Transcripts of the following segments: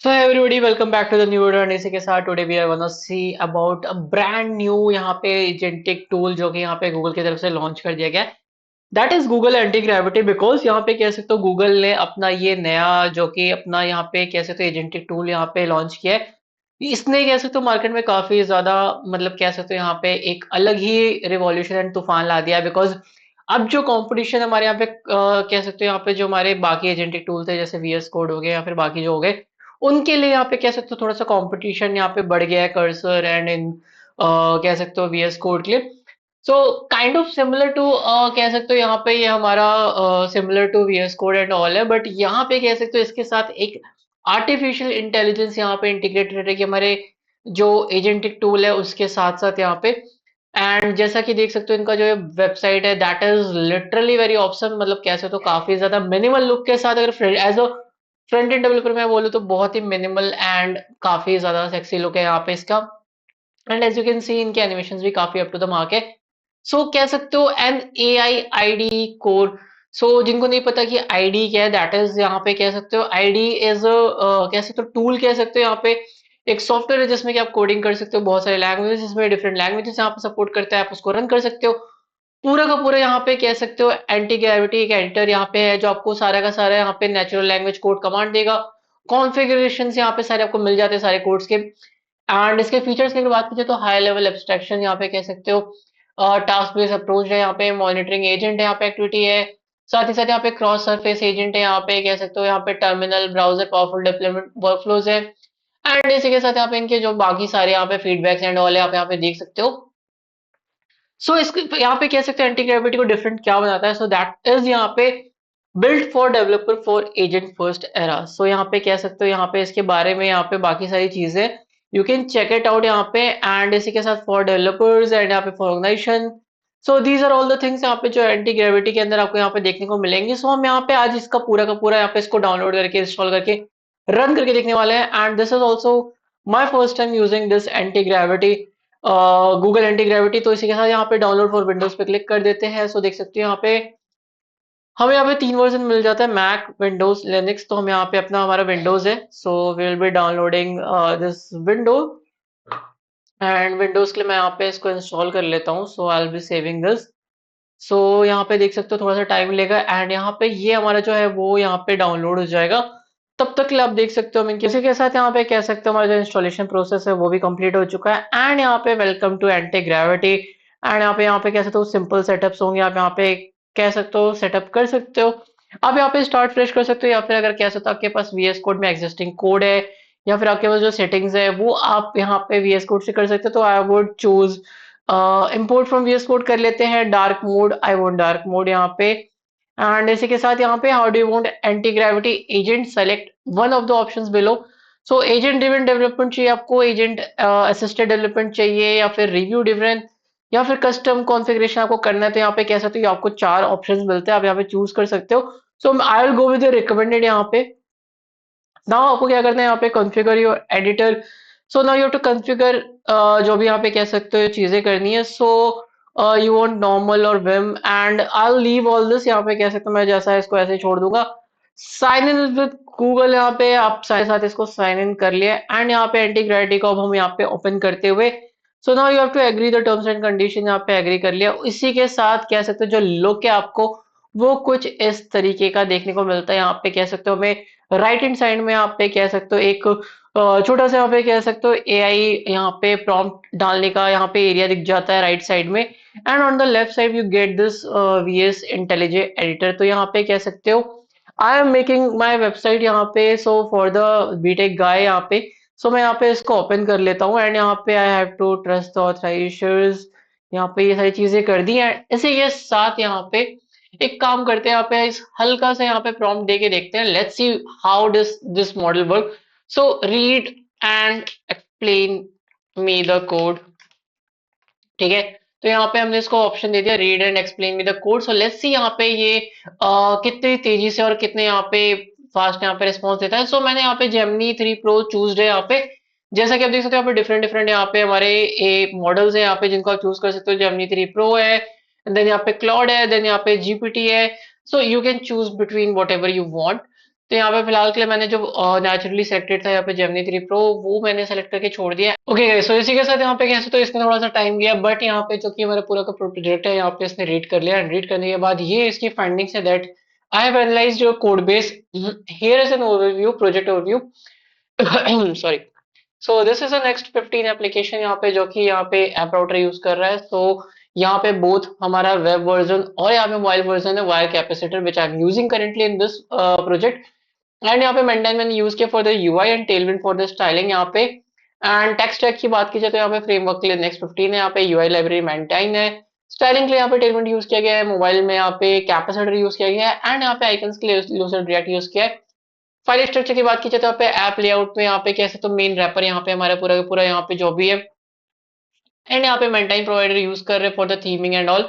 So hey everybody, welcome back to the new video and इसी के साथ today we are gonna see about a brand new यहाँ पे agentic tool जो कि यहाँ पे गूगल की तरफ से लॉन्च कर दिया गया है. That is Google Anti Gravity because यहाँ पे कह सकते हो गूगल ने अपना ये नया जो कि अपना यहाँ पे कह सकते हो एजेंटिक टूल यहाँ पे लॉन्च किया है. इसने कह सकते हो मार्केट में काफी ज्यादा मतलब कह सकते हो यहाँ पे एक अलग ही रिवॉल्यूशन एंड तूफान ला दिया है बिकॉज अब जो कंपटीशन हमारे यहाँ पे कह सकते हो यहाँ पे जो हमारे बाकी एजेंटिक टूल थे जैसे वीएस कोड हो गए या फिर बाकी जो हो गए उनके लिए यहाँ पे कह सकते हो थोड़ा सा कंपटीशन यहाँ पे बढ़ गया है कर्सर एंड इन कह सकते हो वीएस कोड के लिए. So kind of similar to कह सकते हो यहाँ पे ये हमारा similar to VS code and all है बट यहाँ पे कह सकते हो इसके साथ एक आर्टिफिशियल इंटेलिजेंस यहाँ पे इंटीग्रेटेड है कि हमारे जो एजेंटिक टूल है उसके साथ साथ यहाँ पे. एंड जैसा कि देख सकते हो इनका जो वेबसाइट है that is literally very option मतलब कैसे तो काफी ज्यादा मिनिमल लुक के साथ अगर as a front end developer मैं बोलूँ तो बहुत ही मिनिमल एंड काफी ज्यादा सेक्सी लुक है यहाँ पे इसका. And as you can see इनके एनिमेशन भी काफी अप टू द मार्क है. सो कह सकते हो an A I I D core. So जिनको नहीं पता कि आईडी क्या है दैट इज यहाँ पे कह सकते हो आईडी इज कह सकते हो टूल कह सकते हो यहाँ पे एक सॉफ्टवेयर है जिसमें कि आप कोडिंग कर सकते हो बहुत सारे लैंग्वेजेस जिसमें डिफरेंट लैंग्वेजेस यहाँ पे सपोर्ट करता है आप उसको रन कर सकते हो. पूरा का पूरा यहाँ पे कह सकते हो एंटी ग्रेविटी एक एडिटर यहाँ पे है जो आपको सारा का सारा यहाँ पे नेचुरल लैंग्वेज कोड कमांड देगा. कॉन्फ़िगरेशंस यहाँ पे सारे आपको मिल जाते हैं सारे कोड्स के. एंड इसके फीचर्स की अगर बात की तो हाई लेवल एब्स्ट्रैक्शन यहाँ पे कह सकते हो टास्क बेस्ड अप्रोच है यहाँ पे मॉनिटरिंग एजेंट है यहाँ पे एक्टिविटी है. साथ ही साथ यहाँ पे क्रॉस सरफेस एजेंट है यहाँ पे कह सकते हो यहाँ पे terminal browser powerful deployment workflows है. एंड इसी के साथ यहाँ पे इनके जो बाकी सारे यहाँ पे फीडबैक्स एंड ऑल है आप यहाँ पे देख सकते हो. सो इसके यहाँ पे कह सकते हैं एंटी ग्रेविटी को डिफरेंट क्या बनाता है. सो दैट इज यहाँ पे build for developer for agent first era. So यहाँ पे कह सकते हो यहाँ पे इसके बारे में यहाँ पे बाकी सारी चीजें you can check it out यहाँ पे. एंड इसी के साथ फॉर डेवलपर्स एंड यहाँ पे for organization. So these are all the things यहाँ पे जो एंटी ग्रेविटी के अंदर आपको यहाँ पे देखने को मिलेंगे. सो हम यहाँ पे आज इसका पूरा का पूरा यहाँ पे इसको डाउनलोड करके इंस्टॉल करके रन करके देखने वाले हैं. And this is also my first time using this anti gravity Google anti gravity. तो इसी के साथ यहाँ पे डाउनलोड फॉर विंडोज पे क्लिक कर देते हैं. सो देख सकते हो यहाँ पे हमें यहाँ पे तीन वर्जन मिल जाता है मैक विंडोज लिनक्स. तो हम यहाँ पे अपना हमारा विंडोज है so we will be downloading this window. And Windows के लिए मैं यहाँ पे इसको इंस्टॉल कर लेता हूँ. So I will be saving this. So यहाँ पे देख सकते हो थोड़ा सा टाइम लेगा एंड यहाँ पे ये हमारा जो है वो यहाँ पे डाउनलोड हो जाएगा. तब तक के लिए आप देख सकते हो हम इसी के साथ यहाँ पे कह सकते हो हमारा जो इंस्टॉलेशन प्रोसेस है वो भी कंप्लीट हो चुका है. एंड यहाँ पे welcome to Antigravity. And यहाँ पे कह सकते हो सिंपल सेटअप्स होंगे आप यहाँ पे कह सकते हो सेटअप कर सकते हो. आप यहाँ पे स्टार्ट फ्रेश कर सकते हो या फिर अगर कह सकते हो आपके पास वीएस कोड में एग्जिस्टिंग कोड है या फिर आपके पास जो सेटिंग्स है वो आप यहाँ पे वीएस कोड से कर सकते हो. तो I would choose import from VS code कर लेते हैं dark mode. I want dark mode यहाँ पे. एंड इसी के साथ यहाँ पे how do you want Antigravity agent select one of the options below. So agent driven development चाहिए आपको एजेंट असिस्टेड डेवलपमेंट चाहिए या फिर रिव्यू ड्रिवन या फिर कस्टम कॉन्फ़िगरेशन आपको करना है. तो यहाँ पे कह सकते हो आपको चार ऑप्शंस मिलते हैं आप यहाँ पे चूज कर सकते हो. So I will go with the recommended यहाँ पे. नाउ आपको क्या करना है यहाँ पे configure your editor. So now you have to configure जो भी यहाँ पे कह सकते हो चीजें करनी है. सो यू वांट नॉर्मल और Vim and I will leave all this. यहाँ पे कह सकते हो मैं जैसा है इसको ऐसे ही छोड़ दूंगा. साइन इन विद गूगल यहाँ पे आप साथ साथ इसको साइन इन कर लिया एंड यहाँ पे एंटी ग्रेविटी को अब हम यहाँ पे ओपन करते हुए. So now you have to agree the terms and condition. यहाँ पे एग्री कर लिया. इसी के साथ कह सकते हो जो लुक है आपको वो कुछ इस तरीके का देखने को मिलता है. यहाँ पे कह सकते हो हमें राइट हैंड साइड में आप पे कह सकते हो एक छोटा सा यहाँ पे कह सकते हो एआई यहाँ पे प्रॉम्प्ट डालने का यहाँ पे एरिया दिख जाता है राइट साइड में. And on the left side you get this VS intelligent editor. तो यहाँ पे कह सकते हो I am making my website यहाँ पे. So for the BTech guy यहाँ पे. सो मैं यहाँ पे इसको ओपन कर लेता हूँ एंड यहाँ पे I have to trust the authorisations. यहाँ पे ये सारी चीजें कर दी एंड इसी के साथ यहाँ पे एक काम करते हैं यहाँ पे इस हल्का सा यहाँ पे प्रॉम्प्ट दे के देखते हैं. Let's see how does this model work. So read and explain me the code. ठीक है. तो यहाँ पे हमने इसको ऑप्शन दे दिया read and explain me the code. So let's see यहाँ पे ये कितनी तेजी से और कितने यहाँ पे फास्ट यहाँ पे रिस्पॉन्स देता है. सो मैंने यहाँ पे जेमिनी 3 प्रो चूज है यहाँ पे. जैसा कि आप देख सकते हो यहाँ पे डिफरेंट डिफरेंट यहाँ पे हमारे मॉडल्स है यहाँ पे जिनको आप चूज कर सकते हो. जेमिनी 3 प्रो है देन यहाँ पे क्लॉड है देन यहाँ पे जीपीटी है. So you can choose between what ever you want. तो यहाँ पे फिलहाल के लिए मैंने जो नेचुरली सेलेक्टेड था यहाँ पे जेमिनी 3 प्रो, वो मैंने सेलेक्ट करके छोड़ दिया। ओके, सो इसी के साथ यहाँ पे कैसे, तो इसने थोड़ा सा टाइम लिया, बट यहाँ पे जो कि हमारा पूरा का प्रोजेक्ट है यहाँ पे इसने रीड कर लिया, एंड रीड करने के बाद ये इसकी फाइंडिंग्स है that I have analysed your code base, here is an overview, project overview. Sorry. So this is a next 15 application यहाँ पे जो कि यहाँ पे ऐप राउटर यूज कर रहा है। सो यहाँ पे बोथ हमारा वेब वर्जन और यहाँ पे मोबाइल वर्जन है wire capacitor which I am using currently in this project. And यहाँ पे मेंटेन मैंने यूज किया for the UI and Tailwind for the styling यहाँ पे। एंड टेक स्टैक की बात की जाए तो यहाँ पे फ्रेमवर्क के लिए नेक्स्ट 15 है, यहाँ पे यूआई लाइब्रेरी मेंटेन है, स्टाइलिंग के लिए यहाँ पे टेलविंड यूज किया गया है, मोबाइल में यहाँ पे कैपेसिटर यूज किया गया है, एंड यहाँ पे आइकन्स के लिए लूसेंट रिएक्ट यूज किया है। फाइल स्ट्रक्चर की बात की जाए तो यहाँ पे ऐप लेआउट में यहाँ पे कैसे, तो मेन रैपर यहाँ पे हमारा पूरा का पूरा यहाँ पे जो भी है, एंड यहाँ पे मेंटाइन प्रोवाइडर यूज कर रहे हैं for the theming and all.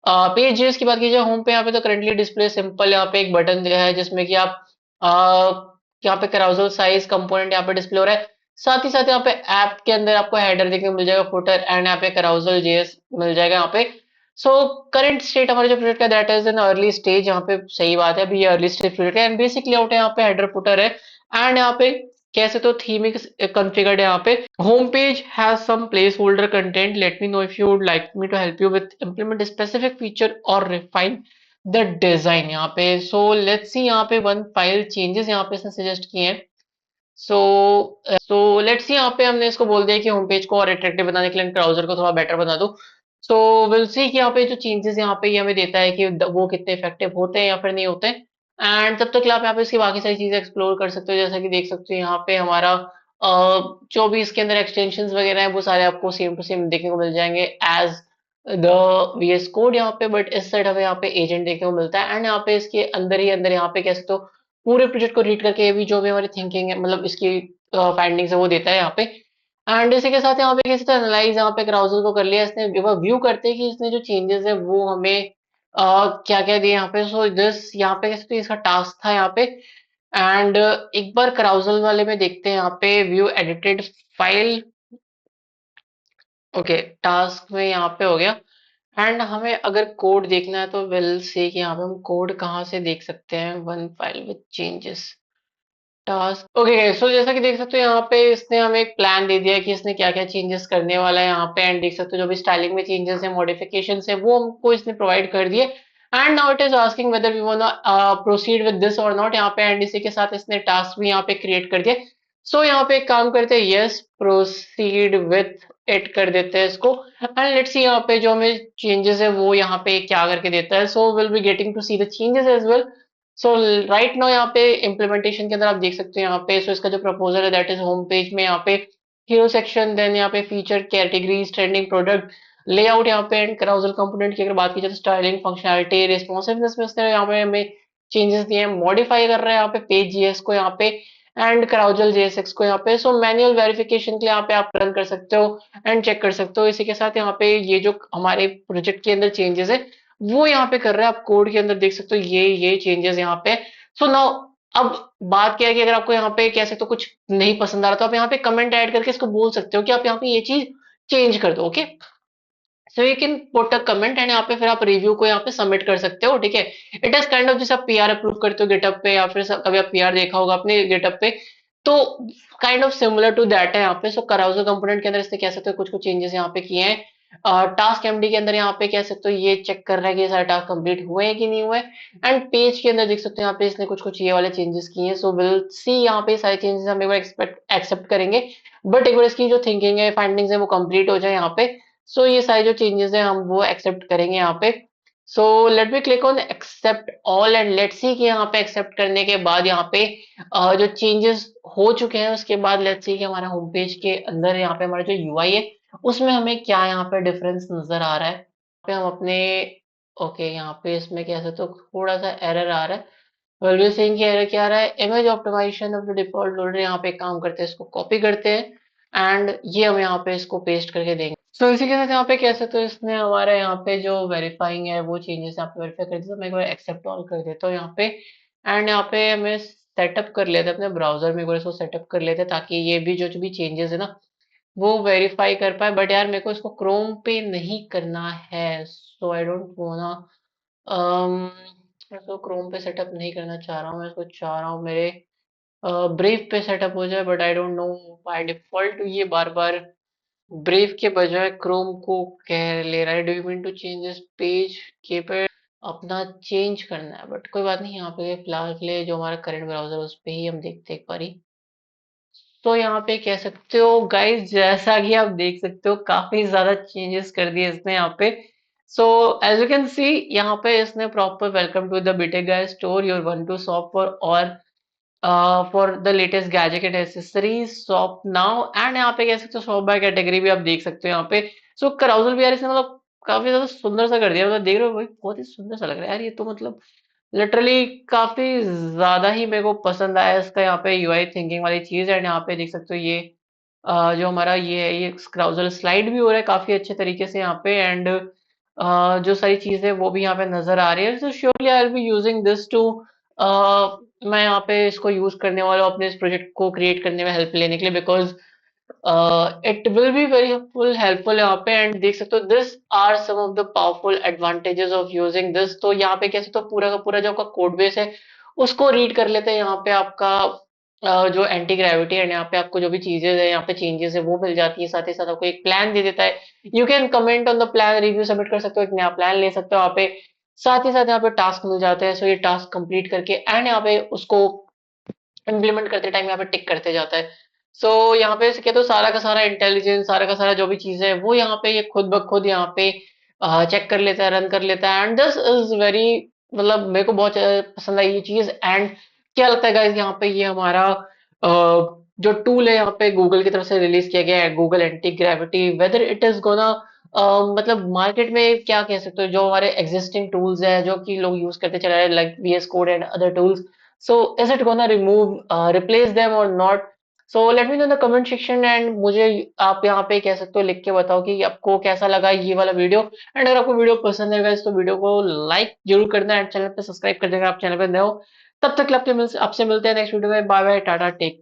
Page JS की बात की जाए होम पे यहाँ पे तो करंटली डिस्प्ले सिंपल, यहाँ पे एक बटन दिया है जिसमें कि आप यहाँ पे carousel साइज कंपोनेंट यहाँ पे डिस्प्ले हो रहा है। साथ ही साथ यहाँ पे ऐप के अंदर आपको हेडर देखने को मिल जाएगा, फुटर, एंड यहाँ पे carousel जेएस मिल जाएगा यहाँ पे। सो करंट स्टेट हमारे जो प्रोजेक्ट का that is in early stage, यहाँ पे सही बात है, अभी ये अर्ली स्टेज प्रोजेक्ट है, एंड बेसिक लेआउट है यहाँ पे हेडर फुटर है, एंड यहाँ पे कैसे तो थीमिक कॉन्फ़िगर्ड है यहाँ पे। Home page has some placeholder content, let me know if you would like me to help you with implement specific feature or refine the design यहाँ पे। सो लेट्स सी यहाँ पे वन फाइल चेंजेस यहाँ पे इसने suggest किए हैं। So let's see यहाँ पे हमने इसको बोल दिया कि होम पेज को और अट्रैक्टिव बनाने के लिए ब्राउजर को थोड़ा बेटर बना दो। सो विल सी कि यहाँ पे जो चेंजेस यहाँ पे ये हमें देता है कि वो कितने इफेक्टिव होते हैं या फिर नहीं होते। एंड तब तक आप यहाँ पे इसकी बाकी सारी चीजें एक्सप्लोर कर सकते हो, जैसा कि देख सकते हो यहाँ पे हमारा जो भी इसके अंदर एक्सटेंशंस वगैरह हैं वो सारे आपको सेम टू सेम देखने को मिल जाएंगे एज द वीएस कोड यहाँ पे, बट इस साइड हमें यहाँ पे एजेंट देखने को मिलता है, एंड यहाँ पे इसके अंदर ही अंदर यहाँ पे कैसे तो पूरे प्रोजेक्ट को रीड करके ये भी जो भी हमारी थिंकिंग है, मतलब इसकी फाइंडिंग्स है वो देता है यहाँ पे। एंड इसी के साथ यहाँ पे कैसे तो एनालाइज यहाँ पे क्राउजल को कर लिया इसने, व्यू करते हैं कि इसने जो चेंजेस है वो हमें क्या क्या दिए यहाँ पे। सो दिस यहाँ पे कैसे तो इसका टास्क था यहाँ पे। एंड एक बार क्राउजल वाले में देखते हैं यहाँ पे view edited file. Okay, task में यहाँ पे हो गया, एंड हमें अगर कोड देखना है तो विल से कि यहाँ पे हम कोड कहाँ से देख सकते हैं, one file with changes task. Okay, so जैसा कि देख सकते हो यहाँ पे इसने हमें एक प्लान दे दिया है कि इसने क्या क्या चेंजेस करने वाला है यहाँ पे, एंड देख सकते हो जो भी स्टाइलिंग में चेंजेस है, मॉडिफिकेशन है, वो हमको इसने प्रोवाइड कर दिए। And now it is asking whether we want proceed with this or not यहाँ पे, एंड इसी के साथ इसने टास्क भी यहाँ पे क्रिएट कर दिया। सो यहाँ पे एक काम करते हैं, यस प्रोसीड विथ इट कर देते हैं इसको, एंड लेट्स सी यहाँ पे जो हमें चेंजेस है वो यहाँ पे क्या करके देता है। So will be getting to see the changes as well. So right now यहाँ पे इम्प्लीमेंटेशन के अंदर आप देख सकते हो यहाँ पे, सो इसका जो प्रपोजल है दैट इज होम पेज में यहाँ पे हीरो सेक्शन, देन यहाँ pay feature categories, trending product, layout यहाँ पे, एंड carousel कंपोनेंट की अगर बात की जाए तो स्टाइलिंग, फंक्शनैलिटी, रिस्पॉन्सिवनेस में उसने यहाँ पे हमें चेंजेस दिए हैं, मॉडिफाई कर रहा है यहाँ पे पेज जीएस को यहाँ पे, एंड carousel JSX को यहाँ पे। सो मैनुअल वेरिफिकेशन के लिए यहाँ पे आप रन कर सकते हो एंड चेक कर सकते हो। इसी के साथ यहाँ पे ये जो हमारे प्रोजेक्ट के अंदर चेंजेस है वो यहाँ पे कर रहा है, आप कोड के अंदर देख सकते हो ये चेंजेस यहाँ पे। सो नाउ अब बात क्या है कि अगर आपको यहाँ पे कैसे तो कुछ नहीं पसंद आ रहा तो आप यहाँ पे कमेंट ऐड करके इसको बोल सकते हो कि आप यहाँ पे ये चीज चेंज कर दो। Okay, so you can put a comment, and यहाँ पे फिर आप रिव्यू को यहाँ पे सबमिट कर सकते हो। ठीक है, इट इज काइंड ऑफ जैसे आप पीआर अप्रूव करते हो गेटअप पे, या फिर कभी आप पीआर देखा होगा अपने गेटअप पे, तो kind of similar to that है यहाँ पे। सो carousel कंपोनेंट के अंदर इसने कह सकते हो कुछ कुछ चेंजेस यहाँ पे किए हैं। टास्क एमडी के अंदर यहाँ पे कह सकते हो ये चेक कर रहा है कि ये सारे टास्क कंप्लीट हुए हैं कि नहीं हुए, एंड पेज के अंदर देख सकते हो यहाँ पे इसने कुछ कुछ ये वाले चेंजेस किए हैं। सो विल सी यहाँ पे सारे चेंजेस हम एक बार एक्सेप्ट करेंगे, बट एक बार इसकी जो थिंकिंग है, फाइंडिंग्स है, वो कंप्लीट हो जाए यहाँ पे। सो ये सारे जो चेंजेस हैं हम वो एक्सेप्ट करेंगे यहाँ पे। So let me click on accept all, and let's see कि यहाँ पे एक्सेप्ट करने के बाद यहाँ पे जो चेंजेस हो चुके हैं उसके बाद लेट्स सी कि हमारा होम पेज के अंदर यहाँ पे हमारा जो यूआई है उसमें हमें क्या यहाँ पे डिफरेंस नजर आ रहा है। यहाँ पे हम अपने ओके यहाँ पे इसमें कैसे तो थोड़ा सा एरर आ रहा है, वेल बी सेइंग कि एरर क्या आ रहा है, image optimization of the default loader. यहाँ पे एक काम करते हैं, इसको कॉपी करते हैं एंड ये हम यहाँ पे इसको पेस्ट करके देंगे। सो इसी के साथ यहाँ पे कैसे तो इसने हमारे यहाँ पे जो वेरीफाइंग है वो चेंजेस यहाँ पे वेरीफाई कर दिया, तो मैं एक बार एक्सेप्ट ऑल कर देता हूँ यहाँ पे, एंड यहाँ पे हमें सेटअप कर लेते हैं अपने ब्राउजर में, एक बार इसको सेटअप कर लेते हैं ताकि ये भी जो भी चेंजेस है ना वो वेरीफाई कर पाए। बट यार मेरे को इसको क्रोम पे नहीं करना है, सो आई डोंट वाना मैं इसको क्रोम पे सेटअप नहीं करना चाह रहा हूँ, मैं इसको चाह रहा हूँ मेरे ब्रेव पे सेटअप हो जाए, but I don't know by default ये बार बार ब्रेव के बजाय क्रोम को कह ले रहा है। Do you mean to change this page keypad? अपना चेंज करना है, बट कोई बात नहीं, यहाँ पे फिलहाल के लिए जो हमारा करंट ब्राउजर है उस पे ही हम देखते हैं एक बारी। तो यहाँ पे कह सकते हो गाइस, जैसा कि आप देख सकते हो काफी ज्यादा चेंजेस कर दिए इसने यहाँ पे। So as you can see, यहाँ पे इसने proper welcome to the BTech Guys store, your one to shop for or for the latest gadget and accessories shop now. And यहाँ पे कह सकते हो शॉप बाय कैटेगरी भी आप देख सकते हो यहाँ पे। सो कराउजल भी यार इसने मतलब काफी ज्यादा सुंदर सा कर दिया, मतलब देख रहे हो भाई, बहुत ही सुंदर सा लग रहा है यार ये तो, मतलब लिटरली काफी ज्यादा ही मेरे को पसंद आया इसका यहाँ पे यूआई थिंकिंग वाली चीज। एंड यहाँ पे देख सकते हो ये जो हमारा ये है, ये क्राउजल स्लाइड भी हो रहा है काफी अच्छे तरीके से यहाँ पे। एंड जो सारी चीजें वो भी यहाँ पे नजर आ रही है। So surely I will be using this too, मैं यहाँ पे इसको यूज करने वाला हूँ अपने इस प्रोजेक्ट को क्रिएट करने में हेल्प लेने के लिए, because it will be very helpful यहाँ पे। एंड देख सकते हो this are some of the powerful advantages of using this. तो यहाँ पे कैसे तो पूरा का पूरा जो आपका कोड बेस है उसको रीड कर लेते हैं यहाँ पे आपका जो एंटी ग्रेविटी, एंड यहाँ पे आपको जो भी चीजें है यहाँ पे चेंजेस है वो मिल जाती है, साथ ही साथ आपको एक प्लान दे देता है। You can comment on the plan, review submit कर सकते हो, एक नया प्लान ले सकते हो यहाँ पे। साथ ही साथ यहाँ पे टास्क मिल जाते हैं, सो ये टास्क कंप्लीट करके एंड यहाँ पे उसको इम्प्लीमेंट करते टाइम यहाँ पे टिक करते जाता है। सो यहाँ पे क्या, तो सारा का सारा इंटेलिजेंस, सारा का सारा जो भी चीज है वो यहाँ पे ये खुद ब खुद यहाँ पे चेक कर लेता है, रन कर लेता है। एंड दिस इज वेरी, मतलब मेरे को बहुत पसंद आई ये चीज। एंड क्या लगता है गाइस, यहाँ पे ये हमारा जो टूल है यहाँ पे गूगल की तरफ से रिलीज किया गया है, Google anti gravity, whether it is gonna मतलब मार्केट में क्या कह सकते हो, जो हमारे एग्जिस्टिंग टूल्स है जो कि लोग यूज करते चला रहे हैं like VS code and other tools, so is it gonna remove replace them or not? So let me know in the comment section, and मुझे आप यहाँ पे कह सकते हो लिख के बताओ कि आपको कैसा लगा ये वाला वीडियो। एंड अगर आपको वीडियो पसंद है guys, तो वीडियो को लाइक जरूर करना है, चैनल पे सब्सक्राइब कर देना आप चैनल पे नए हो। तब तक के लिए आपसे मिलते हैं नेक्स्ट वीडियो में। Bye bye, tata, take.